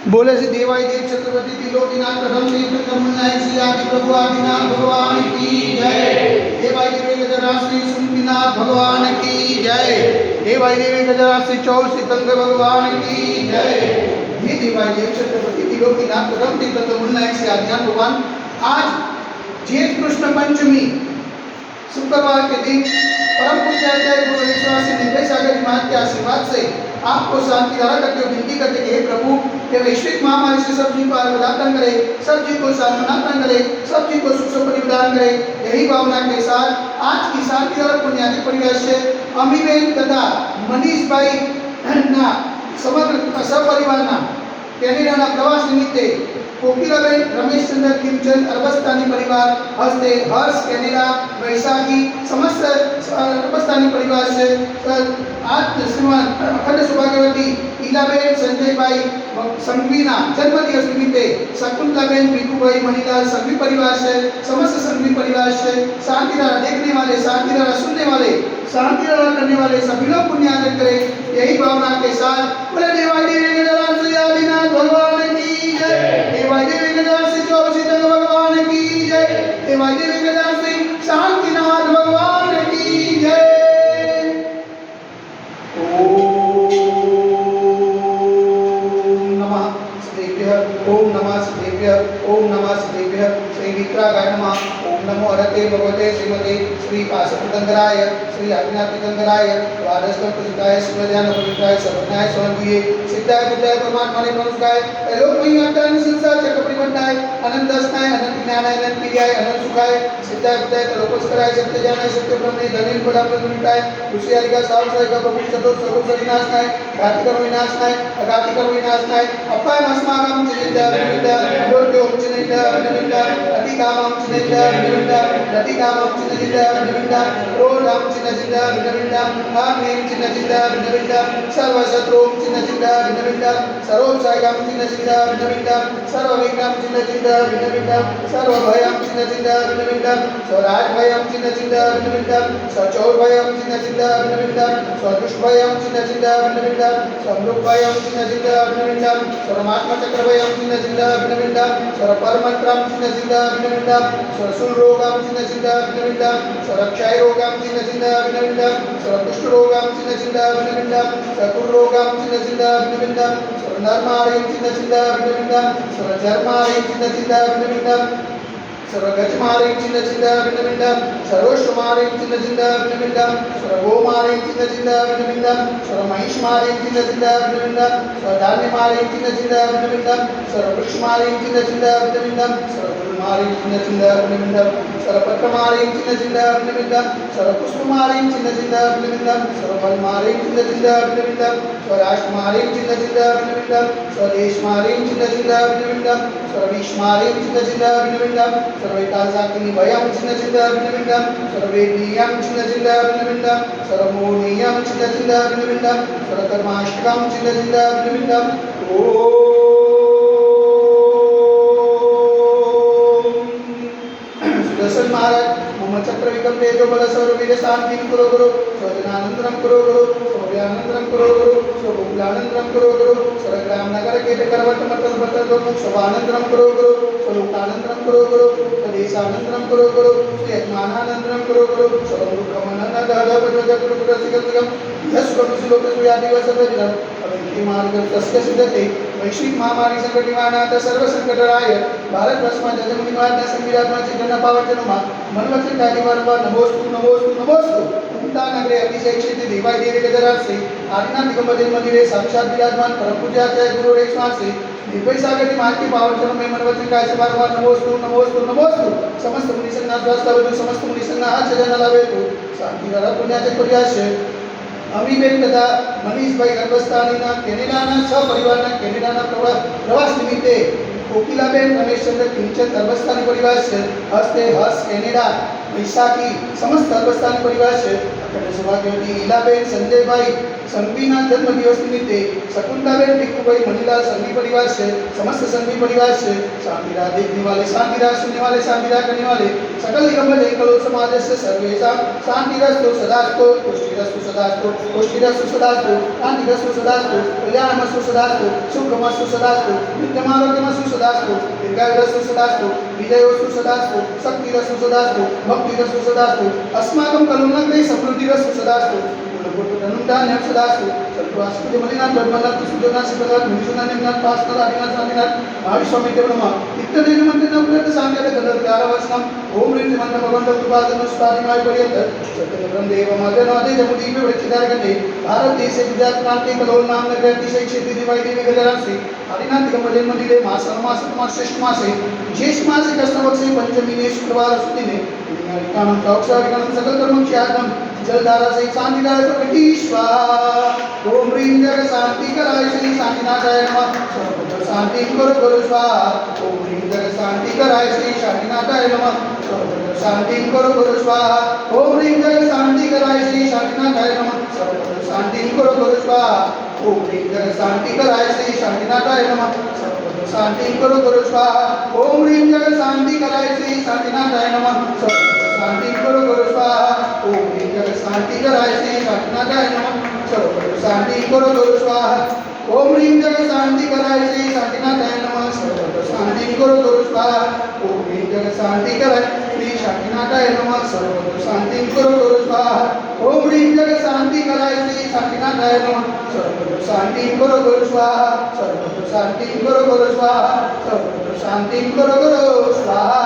बोले से देवाई देव छत्रपति त्रिलोकीनाथ प्रथम तीर्थंकर मुन्नायक श्री आदि प्रभु आदिनाथ भगवान की जय। देवाई देव गजराज श्री सुमतिनाथ भगवान की जय। देवाई देव गजराज श्री चौर तीर्थंकर भगवान की जय। ये देवाई देव छत्रपति त्रिलोकीनाथ प्रथम तीर्थंकर मुन्नायक श्री आदिनाथ भगवान आज जेठ कृष्ण पंचमी शुक्रवार के दिन परम पूज्य आचार्य गुरु विश्वास निर्भय सागर जी महाराज के आशीर्वाद से आपको शांति धारा करते हुए विनती करते कि हे प्रभु ये वैश्विक महामारी से सब जी को आरोग्य करे, सब जी को सामना करे, सब जी को सुख परिवदान करे। यही भावना के साथ आज की शांति धारा पुण्यादि परिवार से अमीबेन तथा मनीष भाई ना समग्र सपरिवार ना कैनेडा प्रवास निमित्ते कोकिलाबेन रमेश चंद्र खीमचंद अरबस्तानी परिवार हस्ते हर्ष कैनेडा वैशाखी समस्त अरबस्तानी परिवार से आज श्रीमान अखंड सौभाग्यवती इलाबेन संजय भाई संघवीना जन्मदिवस निमित्ते शकुंतलाबेन पीकू भाई मणिलाल संघवी परिवार से समस्त संघवी परिवार से शांति धारा देखने वाले, शांति धारा सुनने वाले, शांति धारा करने वाले सभी लोग पुण्यार्जन करें। यही भावना के साथ बोले देवाई देवी गजराज श्री आदिनाथ भगवान की जय। देवाई देवी गजराज श्री चौरसिद्धंकर भगवान की जय। देवाई देवी गजराज श्री शांतिनाथ भगवान की जय। ओम नमः शिवेभ्यः, ओम नमः शिवेभ्यः। श्री विक्रागाय नमः। ओम नमो हरते भगवते श्रीमते श्री पाशुपतंगराय श्री आदिनाथ तीर्थंकराय द्वादशकर प्रसिद्धाय शिवध्यान पवित्राय सर्वज्ञाय स्वंदिये सिद्धाय बुद्धाय परमात्मा ने नमस्कार लोक महिमात्तान संसार चक्र परिवर्तनाय अनंत अस्ताय अनंत ज्ञानाय अनंत क्रियाय अनंत सुखाय सिद्धाय बुद्धाय लोकोस्कराय सत्य ज्ञानाय सत्य ब्रह्मे धनिन पदाम प्रमिताय ऋषि आदिका सावसाय का प्रभु चतुर्थ सर्व विनाशनाय घाति करो विनाशनाय अघाति करो विनाशनाय अपाय अस्माकं चिन्ता विनिता योग्यो चिन्ता विनिता अति कामं चिन्ता विनिता रति कामं चिन्ता विनिता क्रोधं चिन्ता विनिता आग्नेयं चिन्ता विनिता सर्वशत्रुं चिन्ता विनिता सर्वोपसायकं चिन्ता विनिता सर्वविघ्नं चिन्ता विनिता सर्वभयं चिन्ता विनिता स्वराजभयं चिन्ता विनिता सचौरभयं चिन्ता विनिता स्वदुष्टभयं चिन्ता विनिता समृद्धभयं चिन्ता विनिता सर्वमात्मचक्रभयं चिन्ता विनिता सर्वपरमन्त्रं चिन्ता विनिता सर्वशूलरोगं चिन्ता विनिता सर्वक्षयरोगं चिन्ता विनिता सर्वकुष्ठरोगं चिन्ता विनिता सर्वकुष्ठरोगं चिन्ता विनिता सर्वनर्माणं चिन्ता विनिता सर्वचर्माणं चिन्ता विनिता सर्वगजमाणं चिन्ता विनिता सर्वश्वमाणं चिन्ता विनिता सर्वगोमाणं चिन्ता विनिता सर्वमहिषमाणं चिन्ता विनिता सर्वधान्यमाणं चिन्ता विनिता सर्ववृक्षमाणं चिन्ता विनिता सर्वफलमाणं चिन्ता विनिता सर्वपत्रमाणं चिन्ता विनिता सर्वपुष्पमाणं चिन्ता विनिता सर्वफलमाणं चिन्ता विनिता स्वराष्ट्रमाणं चिन्ता विनिता स्वदेशमाणं चिन्ता विनिता सर्वविश्वमाणं चिन्ता विनिता सर्वैकासाकिनी भयं चिन्ता विनिता सर्ववेदनीयं चिन्ता विनिता सर्वमोहनीयं चिन्ता विनिता सर्वकर्माष्टकं चिन्ता विनिता सुदर्शन महाराज मम चक्रविकं तेजो बल सर्ववीर शांतिं कुरु गुरु स्वजनानंदनं कुरु गुरु स्वव्यानंदनं कुरु गुरु स्वभूलानंदनं कुरु गुरु सर्वग्राम नगर केट करवट मटल बटल दोमुख शोभानंदनं कुरु गुरु स्वलोकानंदनं कुरु गुरु स्वदेशानंदनं कुरु गुरु यजमानानंदनं कुरु गुरु सर्वमुखमनंद दहद प्रजोज गुरु गुरु सिगम यश गुरु श्लोक सुयादिवस सर्वजन अभिनति मार्ग तस्य सिद्धते वैश्विक महामारी संकट निवारणार्थ सर्व संकटराय भारत वर्षમાં જગમની માતા સંવિધાનમાં ચિત્રના પાવનજનોમાં મનવચન કાર્યવારવા નમોસ્તુ નમોસ્તુ નમોસ્તુ ઉમતા નગરે અતિશય ક્ષેત્રે દેવાય દેવી ગજરાજ શ્રી આદિનાથ દિગંબર જૈન મંદિરે સાક્ષાત વિરાજમાન પરમ પૂજ્યાચાર્ય ગુરુ રેખનાથ શ્રી निर्भय सागर की मार्ग के पावनजनों में मनवचन का ऐसे बार बार नमोस्तु नमोस्तु नमोस्तु समस्त मुनि संघ स्वास्थ्य समस्त मुनि संघ हाथ सजन लावे तो शांति धारा पुण्याचक प्रयास अमीबेन तथा मनीष भाई अरबस्तानी कैनेडा सपरिवार कैनेडा प्रवास निमित्ते कोकिलाबेन रमेश चंद्र खीमचंद अरबस्तानी परिवार से हस्ते हर्ष कैनेडा वैशाखी समस्त अरबस्तानी परिवार से અને સૌભાગ્યવતી ઈલાબેન સંજયભાઈ સંઘવીના જન્મદિવસ નિમિત્તે શકુંતલાબેન ટીકુભાઈ મણીલાલ સંઘવી પરિવાર છે समस्त संघवी परिवार से शांतिरा देखने वाले शांतिरा सुनने वाले शांतिरा करने वाले सकल निगम कलो समाज से सर्वेशा शांतिरस्तु सदास्तु पुष्टिरस्तु सदास्तु पुष्टिरस्तु सदास्तु शांतिरस्तु सदास्तु कल्याणमस्तु सदास्तु सुखमस्तु सदास्तु नित्यमारोग्यमस्तु सदास्तु दीर्घायुरस्तु सदास्तु विजयोस्तु सदास्तु शक्तिरस्तु सदास्तु भक्तिरस्तु सदास्तु अस्माकं कलुनग्रे समृद्धिरस्तु सदास्तु धनुर्धान्यं सदास्तु सर्वास्पति मलिनाथ ब्रह्मनाथ सुजनाथ सिद्धनाथ मुनिषुनाथ निमनाथ पासनाथ आदिनाथ शांतिनाथ महाविश्वामित्र ब्रह्मा इत्यादि मंत्र उपलब्ध सांख्य गणर 11 वर्षम ओम ह्रीं मंत्र भगवंत कृपादनु स्वादिमाय पर्यंत सत्य ब्रह्मदेव मादनादि जमुदीप वृक्षधार गणे भारत देश गुजरात क्रांति कलोल नाम नगर अतिशय क्षेत्र दिवाई देवी गजरांसी आदिनाथ दिगंब जन्म दिले मास मास श्रेष्ठ मासे ज्येष्ठ मासे कृष्णपक्षे पंचमी ने शुक्रवार सुदी ने कानम चौक्षारिकम सकल कर्म क्षयागम जलधारा से शांतिदाय प्रकटी स्वाहा ओम ह्रीं जग शांति कराय श्री शांतिनाथाय नमः सर्वत्र शांति करो स्वाहा ओम ह्रीं जग शांति कराय श्री शांतिनाथाय नमः सर्वत्र शांति करो स्वाहा ओम ह्रीं जग शांति कराय श्री शांतिनाथाय नमः सर्वत्र शांति करो स्वाहा ओम ह्रीं जग शांति कराय श्री शांतिनाथाय नमः सर्वत्र शांति करो स्वाहा ओम ह्रीं जग शांति कराय श्री शांतिनाथाय नमः सर्वत्र शांति करो स्वाहा ओम ह्रीं जग शांति कराय श्री शांतिनाथाय नमः सर्वत्र शांति करो स्वाहा ओम ह्रीं जग शांति कराय श्री शांतिनाथाय नमः सर्वत्र शांति करो स्वाहा ओम ह्रीं जग शांति कराय श्री शांतिनाथाय नमः सर्वत्र शांति करो स्वाहा ओम ह्रीं जग शांति कराय श्री शांतिनाथाय नमः सर्वत्र शांति करो स्वाहा सर्वत्र शांति करो स्वाहा सर्वत्र शांति करो स्वाहा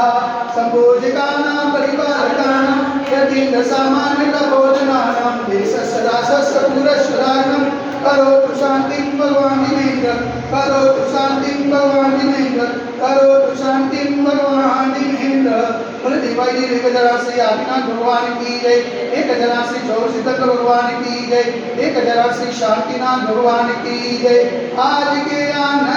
संपूजिकानां परिपालकानां यतीन्द्र सामान्य तपोजनानां देशस्य दासस्य पुरस्सदानं करोतु शांतिं भगवान् जिनेन्द्र करोतु शांतिं भगवान् जिनेन्द्र करोतु शांतिं भगवान् जिनेन्द्र बोले देवाई देवी गजराश्री आदिनाथ भगवान की जय एक गजराश्री चौरसिद्धक भगवान की जय एक गजराश्री शांतिनाथ भगवान की जय आज के आनंद